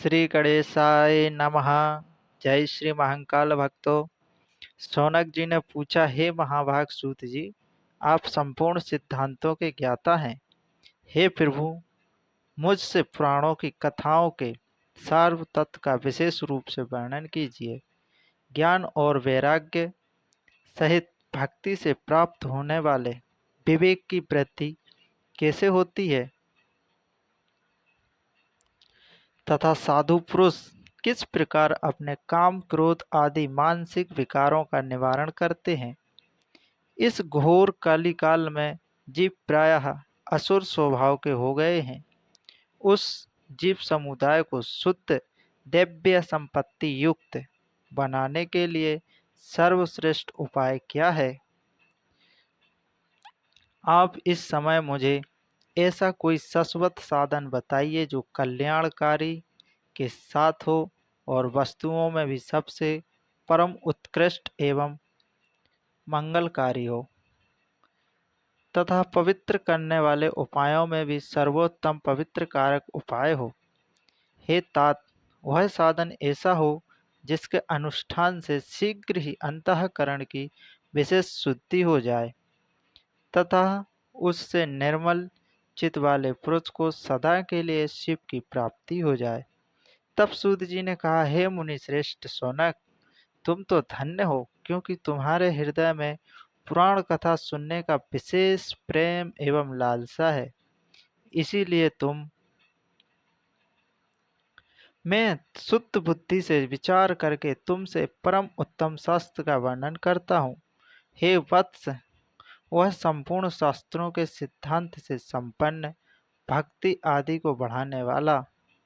श्री गणेशाय नमः। जय श्री महाकाल भक्तों। शौनक जी ने पूछा, हे महाभाग सूत जी, आप संपूर्ण सिद्धांतों के ज्ञाता हैं। हे प्रभु, मुझसे पुराणों की कथाओं के सार्व तत्व का विशेष रूप से वर्णन कीजिए। ज्ञान और वैराग्य सहित भक्ति से प्राप्त होने वाले विवेक की वृद्धि कैसे होती है तथा साधु पुरुष किस प्रकार अपने काम, क्रोध आदि मानसिक विकारों का निवारण करते हैं। इस घोर कलिकाल में जीव प्रायः असुर स्वभाव के हो गए हैं। उस जीव समुदाय को शुद्ध दिव्य संपत्ति युक्त बनाने के लिए सर्वश्रेष्ठ उपाय क्या है? आप इस समय मुझे ऐसा कोई शाश्वत साधन बताइए जो कल्याणकारी के साथ हो और वस्तुओं में भी सबसे परम उत्कृष्ट एवं मंगलकारी हो, तथा पवित्र करने वाले उपायों में भी सर्वोत्तम पवित्र कारक उपाय हो। हे तात, वह साधन ऐसा हो जिसके अनुष्ठान से शीघ्र ही अंतःकरण की विशेष शुद्धि हो जाए तथा उससे निर्मल चित्त वाले पुरुष को सदा के लिए शिव की प्राप्ति हो जाए। तब सूत जी ने कहा, हे मुनि श्रेष्ठ शौनक, तुम तो धन्य हो, क्योंकि तुम्हारे हृदय में पुराण कथा सुनने का विशेष प्रेम एवं लालसा है। इसीलिए मैं शुद्ध बुद्धि से विचार करके तुमसे परम उत्तम शास्त्र का वर्णन करता हूँ। हे वत्स, वह संपूर्ण शास्त्रों के सिद्धांत से संपन्न, भक्ति आदि को बढ़ाने वाला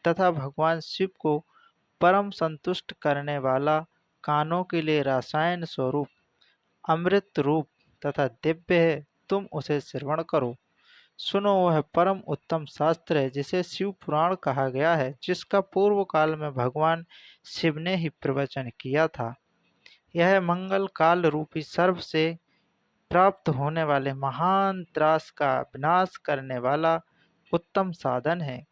तथा भगवान शिव को परम संतुष्ट करने वाला, कानों के लिए रसायन स्वरूप अमृत रूप तथा दिव्य है। तुम उसे श्रवण करो, सुनो। वह परम उत्तम शास्त्र है जिसे शिव पुराण कहा गया है, जिसका पूर्व काल में भगवान शिव ने ही प्रवचन किया था। यह मंगल काल रूपी सर्व से प्राप्त होने वाले महान त्रास का विनाश करने वाला उत्तम साधन है।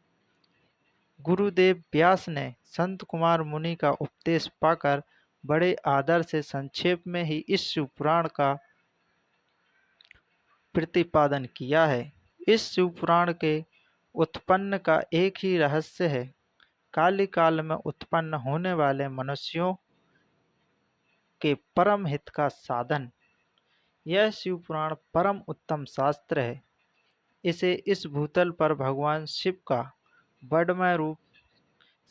गुरुदेव व्यास ने संत कुमार मुनि का उपदेश पाकर बड़े आदर से संक्षेप में ही इस शिव पुराण का प्रतिपादन किया है। इस शिव पुराण के उत्पन्न का एक ही रहस्य है, काली काल में उत्पन्न होने वाले मनुष्यों के परम हित का साधन। यह शिव पुराण परम उत्तम शास्त्र है। इसे इस भूतल पर भगवान शिव का वर्णमय रूप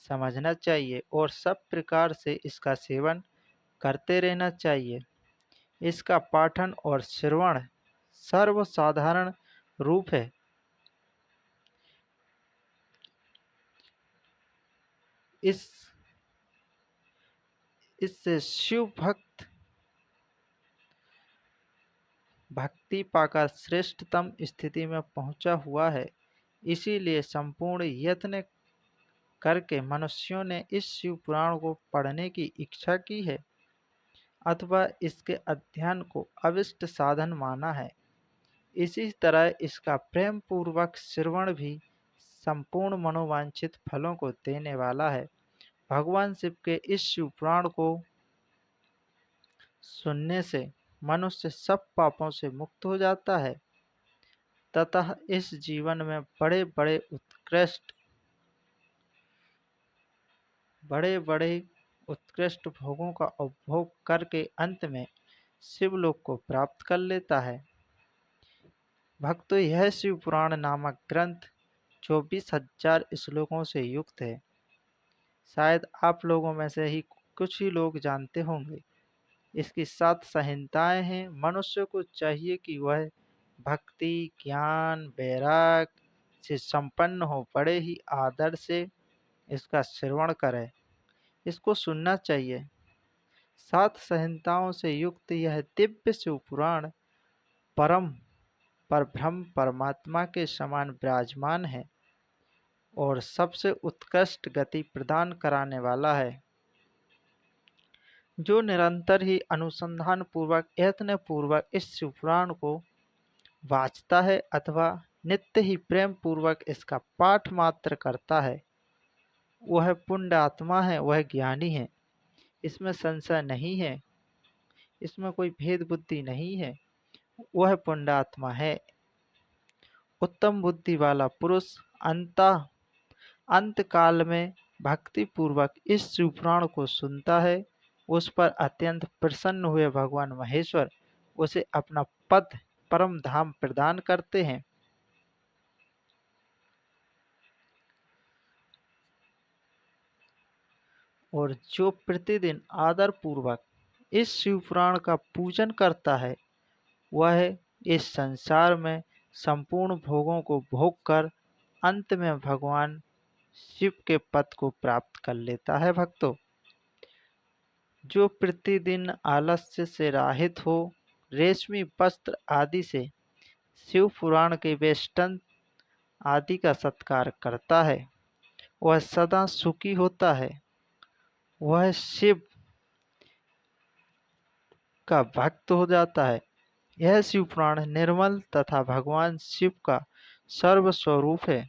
समझना चाहिए और सब प्रकार से इसका सेवन करते रहना चाहिए। इसका पाठन और श्रवण सर्वसाधारण रूप है। इससे शिव भक्त भक्ति पाकर श्रेष्ठतम स्थिति में पहुंचा हुआ है। इसीलिए संपूर्ण यत्न करके मनुष्यों ने इस शिव पुराण को पढ़ने की इच्छा की है अथवा इसके अध्ययन को अविष्ट साधन माना है। इसी तरह इसका प्रेम पूर्वक श्रवण भी संपूर्ण मनोवांछित फलों को देने वाला है। भगवान शिव के इस शिव पुराण को सुनने से मनुष्य सब पापों से मुक्त हो जाता है तथा इस जीवन में बड़े उत्कृष्ट भोगों का उपभोग करके अंत में शिवलोक को प्राप्त कर लेता है। भक्तों, यह शिव पुराण नामक ग्रंथ 24,000 श्लोकों से युक्त है। शायद आप लोगों में से ही कुछ ही लोग जानते होंगे। इसकी 7 संहिताएं हैं। मनुष्य को चाहिए कि वह भक्ति, ज्ञान, वैराग्य से संपन्न हो, बड़े ही आदर से इसका श्रवण करे, इसको सुनना चाहिए। 7 संहिताओं से युक्त यह दिव्य शिव पुराण परम परब्रह्म परमात्मा के समान विराजमान है और सबसे उत्कृष्ट गति प्रदान कराने वाला है। जो निरंतर ही अनुसंधान पूर्वक, यत्न पूर्वक इस शिव पुराण को वाचता है अथवा नित्य ही प्रेम पूर्वक इसका पाठ मात्र करता है वह पुण्य आत्मा है, वह ज्ञानी है, इसमें संशय नहीं है, इसमें कोई भेद बुद्धि नहीं है, वह पुण्य आत्मा है। उत्तम बुद्धि वाला पुरुष अंत काल में भक्ति पूर्वक इस शिवपुराण को सुनता है। उस पर अत्यंत प्रसन्न हुए भगवान महेश्वर उसे अपना पद परम धाम प्रदान करते हैं। और जो प्रतिदिन आदर पूर्वक इस शिवपुराण का पूजन करता है, वह इस संसार में संपूर्ण भोगों को भोग कर अंत में भगवान शिव के पद को प्राप्त कर लेता है। भक्तों, जो प्रतिदिन आलस्य से रहित हो, रेशमी वस्त्र आदि से शिव पुराण के वेष्टन आदि का सत्कार करता है, वह सदा सुखी होता है। वह शिव का भक्त हो जाता है। यह शिव पुराण निर्मल तथा भगवान शिव का सर्व स्वरूप है।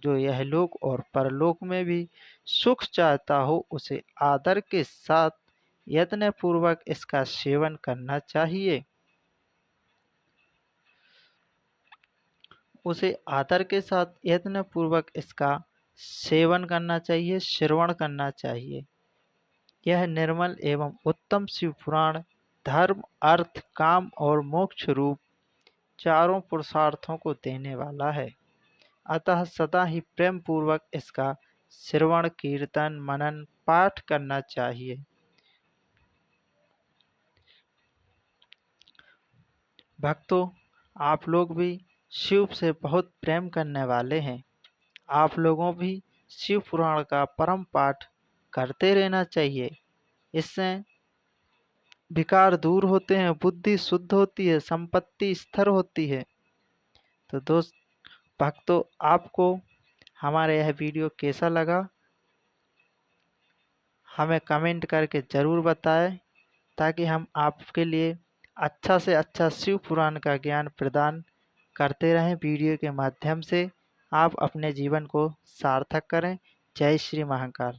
जो यह लोक और परलोक में भी सुख चाहता हो, उसे आदर के साथ यत्न पूर्वक इसका सेवन करना चाहिए। उसे आदर के साथ यत्न पूर्वक इसका सेवन करना चाहिए, श्रवण करना चाहिए। यह निर्मल एवं उत्तम शिव पुराण धर्म, अर्थ, काम और मोक्ष रूप चारों पुरुषार्थों को देने वाला है। अतः सदा ही प्रेम पूर्वक इसका श्रवण, कीर्तन, मनन, पाठ करना चाहिए। भक्तों, आप लोग भी शिव से बहुत प्रेम करने वाले हैं। आप लोगों भी शिव पुराण का परम पाठ करते रहना चाहिए। इससे विकार दूर होते हैं, बुद्धि शुद्ध होती है, संपत्ति स्थिर होती है। तो भक्तों, आपको हमारा यह वीडियो कैसा लगा, हमें कमेंट करके ज़रूर बताएं, ताकि हम आपके लिए अच्छा से अच्छा शिव पुराण का ज्ञान प्रदान करते रहें। वीडियो के माध्यम से आप अपने जीवन को सार्थक करें। जय श्री महाकाल।